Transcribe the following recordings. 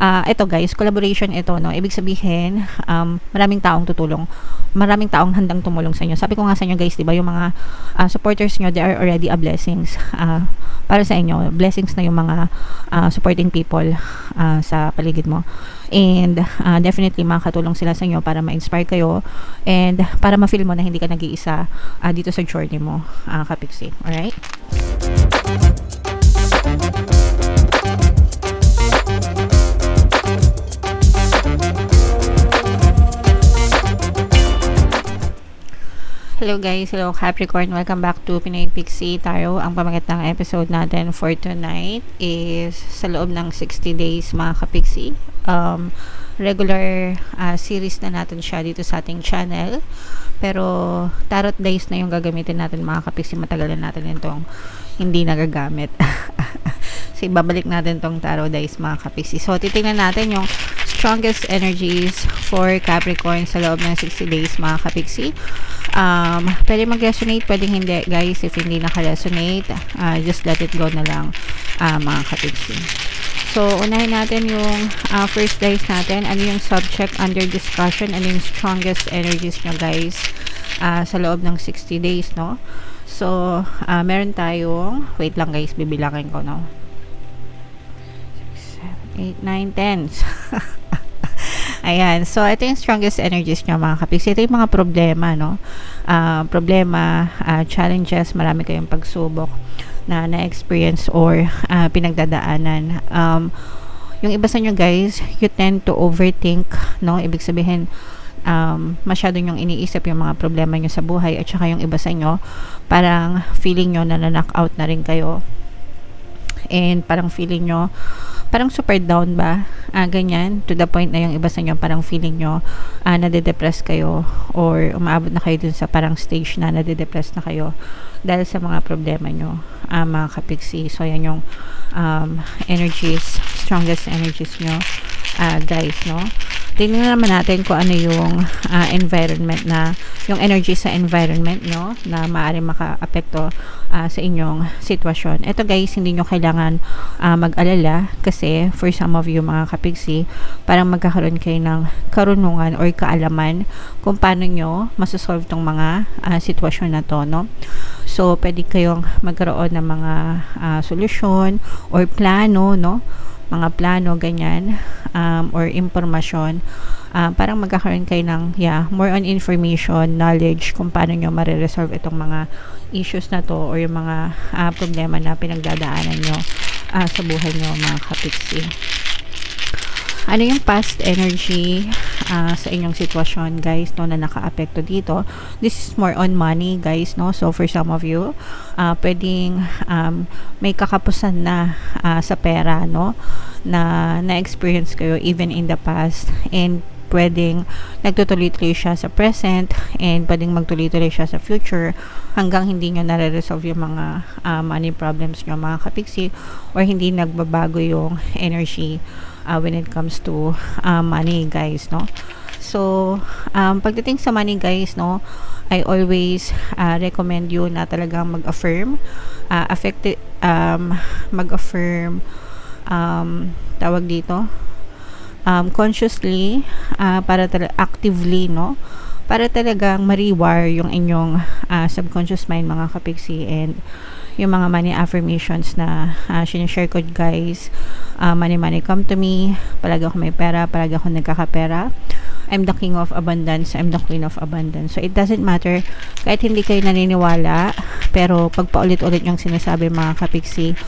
Ito guys, collaboration ito, no? Ibig sabihin, maraming taong tutulong. Maraming taong handang tumulong sa inyo. Sabi ko nga sa inyo guys, di ba, yung mga supporters nyo, they are already a blessings. Para sa inyo, blessings na yung mga supporting people sa paligid mo. And definitely makakatulong sila sa inyo para ma-inspire kayo and para ma-feel mo na hindi ka nag-iisa dito sa journey mo, Kapiksi. Alright? Hello guys, hello Capricorn, welcome back to Pinoy Pixie Tarot. Ang pamagatang episode natin for tonight is sa loob ng 60 days mga Kapixie. Regular series na natin siya dito sa ating channel, pero tarot days na yung gagamitin natin mga Kapixie. Matagal na natin itong hindi nagagamit. So babalik natin tong tarot days mga Kapixie. So titingnan natin yung strongest energies for Capricorn sa loob ng 60 days mga Kapixie. Pwede mag-resonate, pwedeng hindi guys. If hindi naka-resonate, just let it go na lang mga Kapixie. So unahin natin yung first days natin. Ano yung subject under discussion, ano yung strongest energies nyo guys sa loob ng 60 days, no? So meron tayong, wait lang guys, bibilangin ko, no? 6, 7, 8, 9, 10. Ayan. So, ito yung strongest energies nyo mga Kapixie. Ito yung mga problema, no? Challenges, marami kayong pagsubok na na-experience or pinagdadaanan. Yung iba sa nyo guys, you tend to overthink, no? Ibig sabihin, masyado nyong iniisip yung mga problema nyo sa buhay, at saka yung iba sa nyo, parang feeling nyo na na-knock out na rin kayo. And parang feeling nyo, parang super down ba? Ganyan. To the point na yung iba sa inyo, parang feeling nyo, nade-depress kayo or umaabot na kayo dun sa parang stage na nade-depress na kayo dahil sa mga problema nyo, mga Kapixie. So, yan yung energies, strongest energies nyo, guys, no? Tingnan naman natin kung ano yung environment na, yung energy sa environment nyo na maaaring maka-apekto sa inyong sitwasyon. Ito guys, hindi nyo kailangan mag-alala kasi for some of you mga Kapixie, parang magkakaroon kayo ng karunungan or kaalaman kung paano nyo masasolve tong mga sitwasyon na to, no? So, pwede kayong magkaroon ng mga solusyon or plano, no? Mga plano, ganyan, or impormasyon. Parang magkakaroon kayo ng, more on information, knowledge, kung paano nyo mariresolve itong mga issues na to or yung mga problema na pinagdadaanan nyo sa buhay nyo, mga Kapixie. Ano yung past energy sa inyong sitwasyon guys, no, na naka-apekto dito? This is more on money guys, no? So for some of you, pwedeng may kakapusan na sa pera, no, na na-experience kayo even in the past, and pwedeng nagtutuloy-tuloy siya sa present, and pwedeng magtuloy-tuloy siya sa future hanggang hindi nyo nare-resolve yung mga money problems nyo mga Kapixie, or hindi nagbabago yung energy when it comes to money guys, no? So pagdating sa money guys, no, I always recommend you na talagang mag-affirm, mag-affirm, tawag dito, consciously, para actively, no, para talagang ma-rewire yung inyong subconscious mind mga Kapixie. And yung mga money affirmations na sinishare ko guys, money come to me, palagi ako may pera, palagi ako nagkakapera, I'm the king of abundance, I'm the queen of abundance. So it doesn't matter kahit hindi kayo naniniwala, pero pag paulit-ulit yung sinasabi mga Kapixie,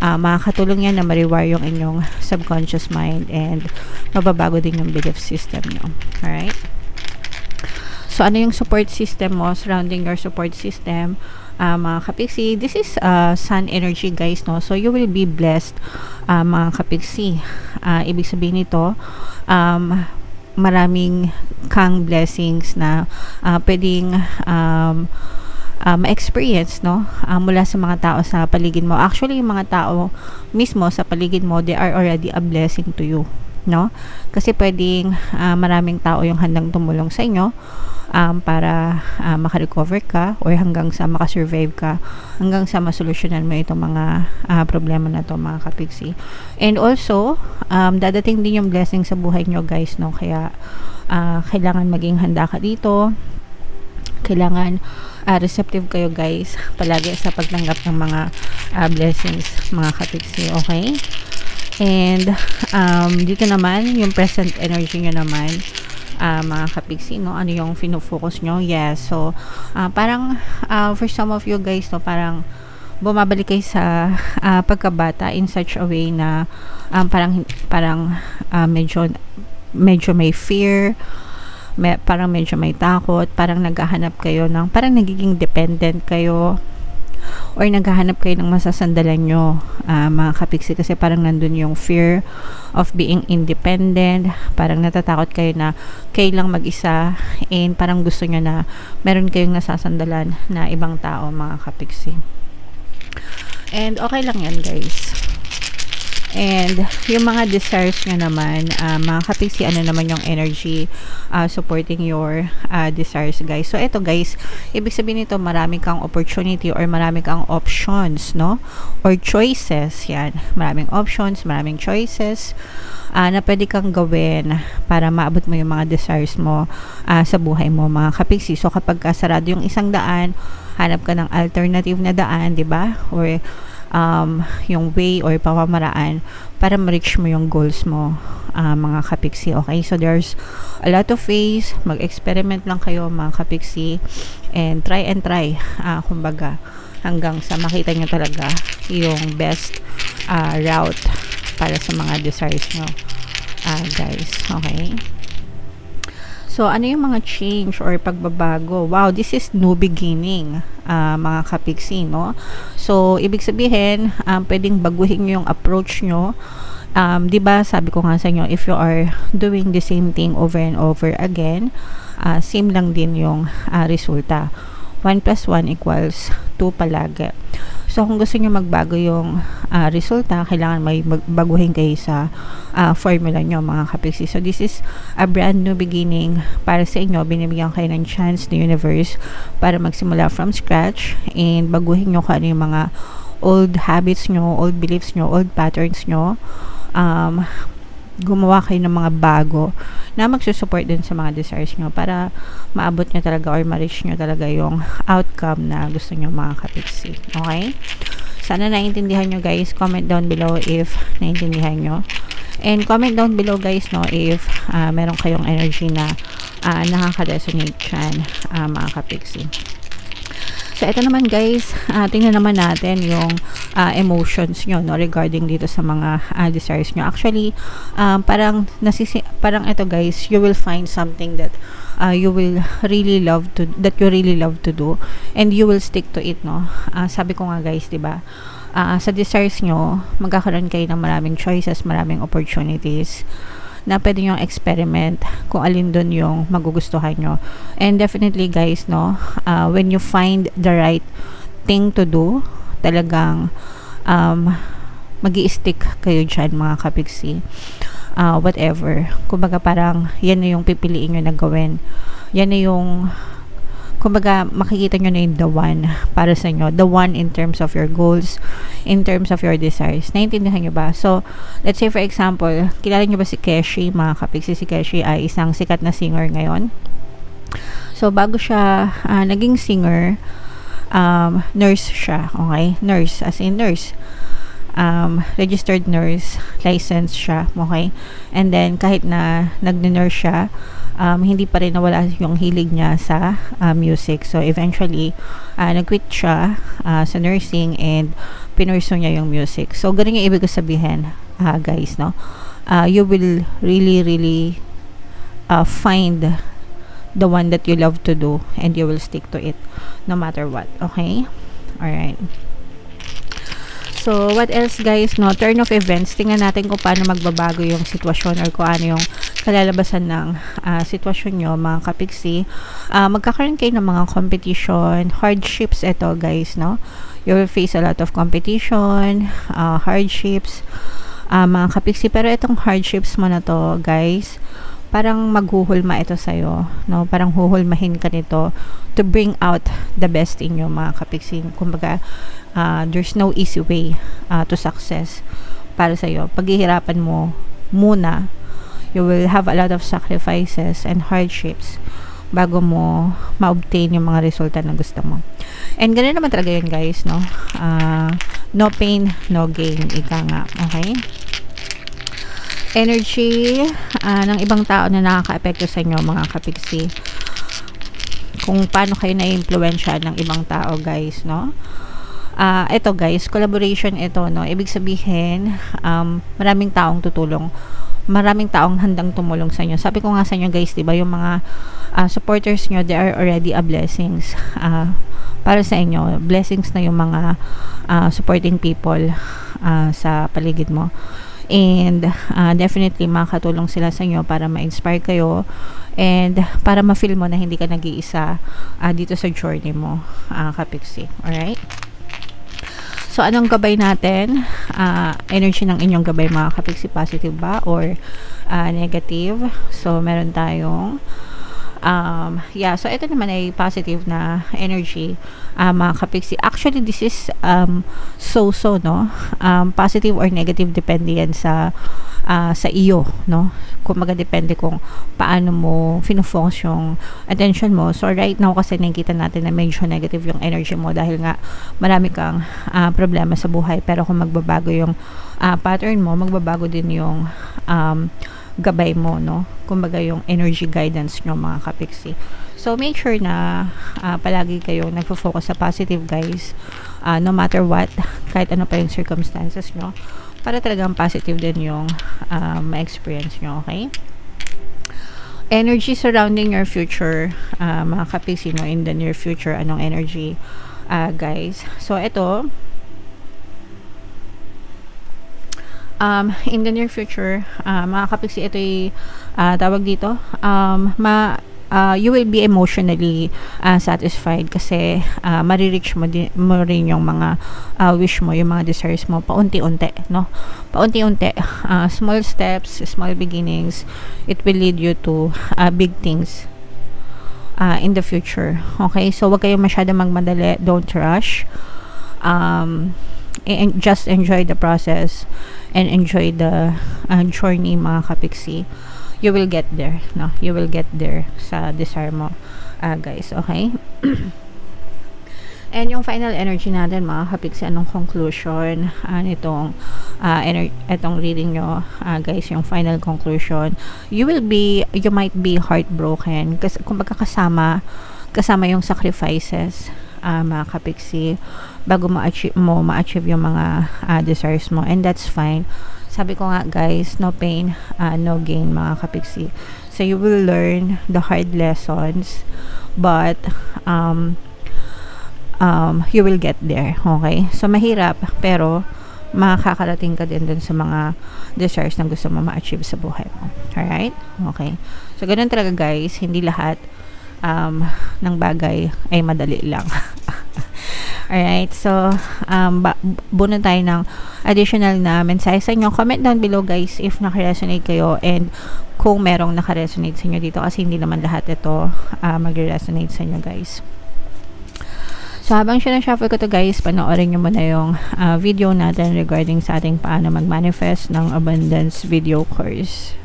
makakatulong yan na ma-rewire yung inyong subconscious mind, and mababago din yung belief system nyo. Alright? So ano yung support system mo, surrounding your support system, mga Kapixie? This is sun energy guys, no? So you will be blessed, mga Kapixie. Ibig sabihin nito, maraming kang blessings na pwedeng ma-experience, no, mula sa mga tao sa paligid mo. Actually, yung mga tao mismo sa paligid mo, they are already a blessing to you. no? Kasi pwedeng maraming tao yung handang tumulong sa inyo para makarecover ka or hanggang sa makasurvive ka, hanggang sa masolusyonan mo itong mga problema na to, mga kapiksi. And also, dadating din yung blessing sa buhay nyo, guys, no? Kaya kailangan maging handa ka dito. Kailangan receptive kayo, guys, palagi sa pagtanggap ng mga blessings, mga kapiksi, okay? And dito naman yung present energy nyo naman, mga kapiksi, no? Ano yung fino-focus nyo? Yes, so parang for some of you guys, no, parang bumabalik kayo sa pagkabata in such a way na parang medyo may fear, parang medyo may takot, parang naghahanap kayo ng, parang nagiging dependent kayo or naghahanap kayo ng masasandalan nyo, mga kapiksi, kasi parang nandun yung fear of being independent, parang natatakot kayo na kayo lang mag-isa, and parang gusto nyo na meron kayong nasasandalan na ibang tao, mga kapiksi. And okay lang yan, guys. And yung mga desires nyo naman, mga kapiksi, ano naman yung energy supporting your desires, guys. So ito, guys, ibig sabihin nito, marami kang opportunity or marami kang options, no? Or choices, yan. Maraming options, maraming choices na pwede kang gawin para maabot mo yung mga desires mo sa buhay mo, mga kapiksi. So kapag sarado yung isang daan, hanap ka ng alternative na daan, di ba? Or yung way or pamamaraan para ma-reach mo yung goals mo, mga kapiksi, okay? So there's a lot of ways, mag-experiment lang kayo, mga kapiksi, and try kumbaga, hanggang sa makita nyo talaga yung best route para sa mga desires nyo, guys, okay? So, ano yung mga change or pagbabago? Wow, this is new beginning, mga kapiksi, no? So, ibig sabihin, pwedeng baguhin nyo yung approach nyo. Diba, sabi ko nga sa inyo, if you are doing the same thing over and over again, same lang din yung resulta. 1 plus 1 equals 2 palagi. So, kung gusto nyo magbago yung resulta, kailangan may baguhin kayo sa formula nyo, mga kapiksi. So, this is a brand new beginning para sa inyo. Binibigyan kayo ng chance ng universe para magsimula from scratch and baguhin nyo kung ano yung mga old habits nyo, old beliefs nyo, old patterns nyo. Gumawa kayo ng mga bago na magsusupport din sa mga desires nyo para maabot nyo talaga or ma-reach nyo talaga yung outcome na gusto nyo, mga kapiksi. Okay? Sana naiintindihan nyo, guys. Comment down below if naiintindihan nyo. And comment down below, guys, no, if meron kayong energy na nakaka-resonate dyan, mga kapiksi. So, ito naman, guys, tingnan naman natin yung emotions nyo, no, regarding dito sa mga desires nyo. Actually, parang ito, guys, you will find something that you really love to do, and you will stick to it, no. Sabi ko nga, guys, diba, sa desires nyo, magkakaroon kayo ng maraming choices, maraming opportunities na pwede nyo experiment kung alin dun yung magugustuhan nyo. And definitely, guys, no, when you find the right thing to do, talagang magi-stick kayo dyan, mga kapiksi. Whatever. Kumbaga, parang yan na yung pipiliin nyo na gawin. Yan na yung, kumbaga, makikita nyo na yung the one para sa inyo. The one in terms of your goals, in terms of your desires. Naintindihan nyo ba? So, let's say for example, kilala nyo ba si Keshi, mga kapiksi? Si Keshi ay isang sikat na singer ngayon. So, bago siya naging singer, nurse siya. Okay? Nurse, as in nurse. Registered nurse, licensed siya. Okay? And then, kahit na nag-nurse siya, hindi pa rin nawala yung hilig niya sa music. So, eventually, nag-quit siya sa nursing and pinurso niya yung music. So, ganun yung ibig sabihin, guys, no? You will really find the one that you love to do and you will stick to it no matter what. Okay? Alright. So, what else, guys, no? Turn of events. Tingnan natin kung paano magbabago yung sitwasyon or kung ano yung kalalabasan ng sitwasyon nyo, mga kapiksi. Magkakaroon kayo ng mga competition, hardships ito, guys, no? You will face a lot of competition, hardships, mga kapiksi. Pero itong hardships mo na to, guys, parang maghuhulma ito sa'yo, no? Parang huhulmahin ka nito to bring out the best in you, mga kapiksi. Kumbaga, there's no easy way to success para sa'yo. Paghihirapan mo muna, you will have a lot of sacrifices and hardships bago mo ma-obtain yung mga resulta na gusto mo. And ganun naman talaga yun, guys, no? No pain, no gain. Ika nga, okay? Energy ng ibang tao na nakaka-apekto sa inyo, mga kapiksi. Kung paano kayo na-influensya ng ibang tao, guys, no? Ito, guys, collaboration ito, no? Ibig sabihin, maraming taong tutulong. Maraming taong handang tumulong sa inyo. Sabi ko nga sa inyo, guys, diba, yung mga supporters nyo, they are already a blessings para sa inyo. Blessings na yung mga supporting people sa paligid mo. And definitely makakatulong sila sa inyo para ma-inspire kayo and para ma-feel mo na hindi ka nag-iisa dito sa journey mo, kapiksi. Alright? So, anong gabay natin? Energy ng inyong gabay, mga kapiksi, positive ba or negative? So, meron tayong so ito naman ay positive na energy, mga kapiksi. Actually, this is so-so, no? Positive or negative depende yan sa iyo, no? Kumbaga depende kung paano mo fino-focus yung attention mo. So right now kasi nakikita natin na medyo negative yung energy mo dahil nga marami kang problema sa buhay. Pero kung magbabago yung pattern mo, magbabago din yung gabay mo, no? Kumbaga yung energy guidance nyo, mga kapiksi. So make sure na palagi kayong nagfo-focus sa positive, guys, no matter what, kahit ano pa yung circumstances nyo, para talagang positive din yung ma-experience nyo, okay? Energy surrounding your future, mga kapiksi, no? In the near future, anong energy, guys? So ito, in the near future, mga kapiksi, ito ay tawag dito, you will be emotionally satisfied kasi marireach mo rin yung mga wish mo, yung mga desires mo paunti-unti, no? Paunti-unti, small steps, small beginnings, it will lead you to big things in the future, okay? So wag kayong masyadong magmadali, don't rush, and just enjoy the process and enjoy the journey, mga kapiksi. You will get there, no? You will get there sa desire mo, guys, okay? And yung final energy natin, mga kapiksi, anong conclusion nitong etong reading nyo, guys, yung final conclusion, you might be heartbroken kasi kumbaga kasama yung sacrifices, mga kapiksi, bago ma-achieve yung mga desires mo, and that's fine. Sabi ko nga, guys, no pain, no gain, mga kapiksi. So you will learn the hard lessons, but you will get there, okay? So mahirap, pero makakarating ka din dun sa mga desires na gusto mo ma-achieve sa buhay mo. Alright? Okay. So ganun talaga, guys, hindi lahat ng bagay ay madali lang. Alright, so buno tayo ng additional na mensahe sa inyo. Comment down below, guys, if nakaresonate kayo and kung merong nakaresonate sa inyo dito, kasi hindi naman lahat ito magre-resonate sa inyo, guys. So habang sinashuffle ko to, guys, panoorin nyo muna yung video natin regarding sa ating paano mag-manifest ng abundance video course.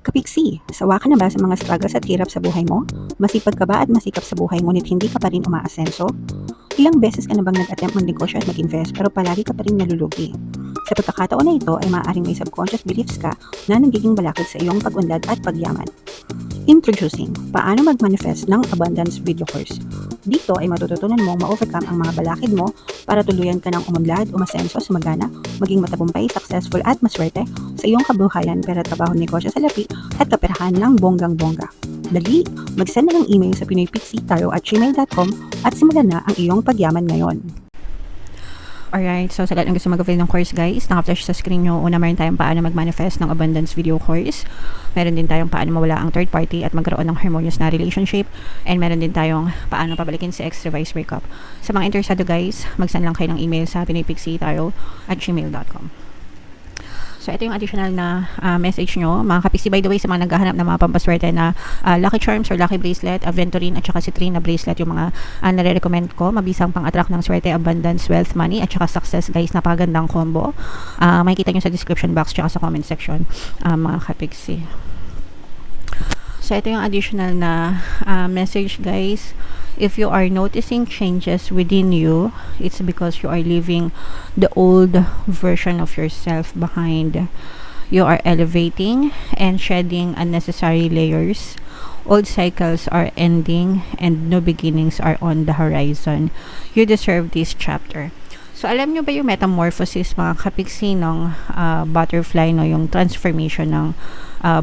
Kapiksi, sawa ka na ba sa mga struggles at hirap sa buhay mo? Masipag ka ba at masikap sa buhay ngunit hindi ka pa rin umaasenso? Ilang beses ka na bang nag-attempt mag-negosyo at mag-invest pero palagi ka pa rin nalulugi? Sa pagkakataon na ito ay maaaring may subconscious beliefs ka na nagiging balakid sa iyong pag-unlad at pagyaman. Introducing, paano mag-manifest ng abundance video course. Dito ay matututunan mong ma-overcome ang mga balakid mo para tuluyan ka ng umunlad, umasenso, sumagana, maging matagumpay, successful at maswerte sa iyong kabuhayan, pera, trabaho, negosyo, salapi at kaperahan ng bonggang-bongga. Dali, mag-send na ng email sa pinoypixie@gmail.com at simulan na ang iyong pagyaman ngayon. Alright, so sa lahat ng gusto mag-avail ng course, guys, naka-flash sa screen nyo. Una, meron tayong paano mag-manifest ng abundance video course. Meron din tayong paano mawala ang third party at magkaroon ng harmonious na relationship. And meron din tayong paano pabalikin si ex-revised breakup. Sa mga interesado, guys, mag-send lang kayo ng email sa pinoypixie@gmail.com. So, ito yung additional na message nyo. Mga kapiksi, by the way, sa mga naghahanap ng mga pampaswerte na lucky charms or lucky bracelet, aventurine at saka citrine na bracelet, yung mga nare-recommend ko. Mabisang pang-attract ng swerte, abundance, wealth, money, at saka success, guys. Napakagandang combo. Makikita nyo sa description box at sa comment section, mga kapiksi. So, ito yung additional na message, guys. If you are noticing changes within you, it's because you are leaving the old version of yourself behind. You are elevating and shedding unnecessary layers. Old cycles are ending and new beginnings are on the horizon. You deserve this chapter. So, alam nyo ba yung metamorphosis, mga kapiksi, ng butterfly, no? Yung transformation ng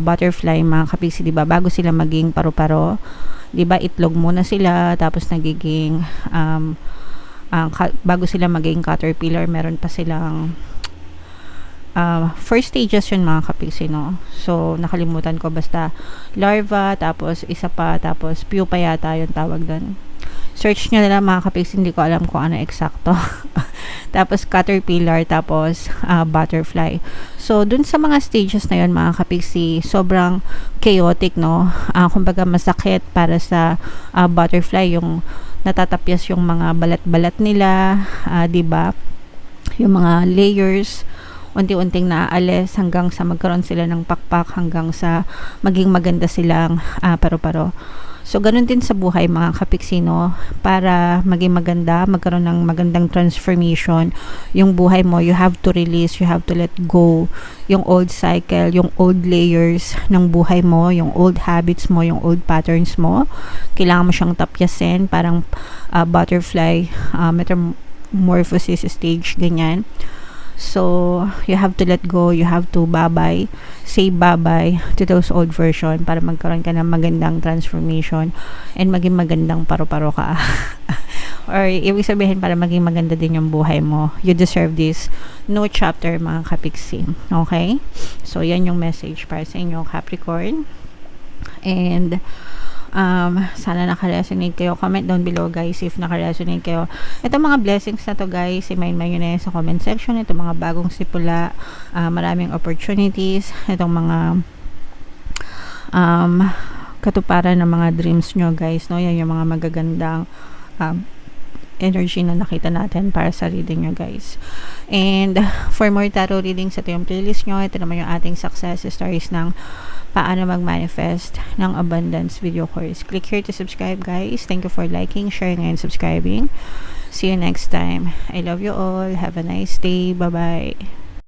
butterfly, mga kapiksi, diba? Bago sila maging paru-paro, diba? Itlog muna sila, tapos nagiging, bago sila maging caterpillar, meron pa silang, first stages yun, mga kapiksi, no? So, nakalimutan ko, basta larva, tapos isa pa, tapos pupa yata yung tawag doon. Search nyo na lang, mga kapiksi, hindi ko alam kung ano eksakto. Tapos caterpillar, tapos butterfly. So, dun sa mga stages na yun, mga kapiksi, sobrang chaotic, no? Kumbaga masakit para sa butterfly, yung natatapyas yung mga balat-balat nila, diba? Yung mga layers, unti-unting naaalis hanggang sa magkaroon sila ng pakpak, hanggang sa maging maganda silang paru-paro. So, ganun din sa buhay, mga kapiksi, no? Para maging maganda, magkaroon ng magandang transformation, yung buhay mo, you have to release, you have to let go yung old cycle, yung old layers ng buhay mo, yung old habits mo, yung old patterns mo. Kailangan mo siyang tapyasin, parang butterfly metamorphosis stage, ganyan. So, you have to let go, you have to say bye-bye to those old version para magkaroon ka ng magandang transformation and maging magandang paru-paro ka. Or, ibig sabihin, para maging maganda din yung buhay mo. You deserve this new chapter, mga kapiksi. Okay? So, yan yung message para sa inyo, Capricorn. And, sana naka-resonate kayo. Comment down below, guys, if naka-resonate kayo. Itong mga blessings na to, guys, i-main nyo na sa comment section. Itong mga bagong sipula, maraming opportunities, itong mga katuparan ng mga dreams nyo, guys, no? Yan yung mga magagandang energy na nakita natin para sa reading nyo, guys. And for more tarot readings, ito yung playlist nyo. Ito naman yung ating success stories ng paano mag-manifest ng abundance video course. Click here to subscribe, guys. Thank you for liking, sharing, and subscribing. See you next time. I love you all. Have a nice day. Bye-bye.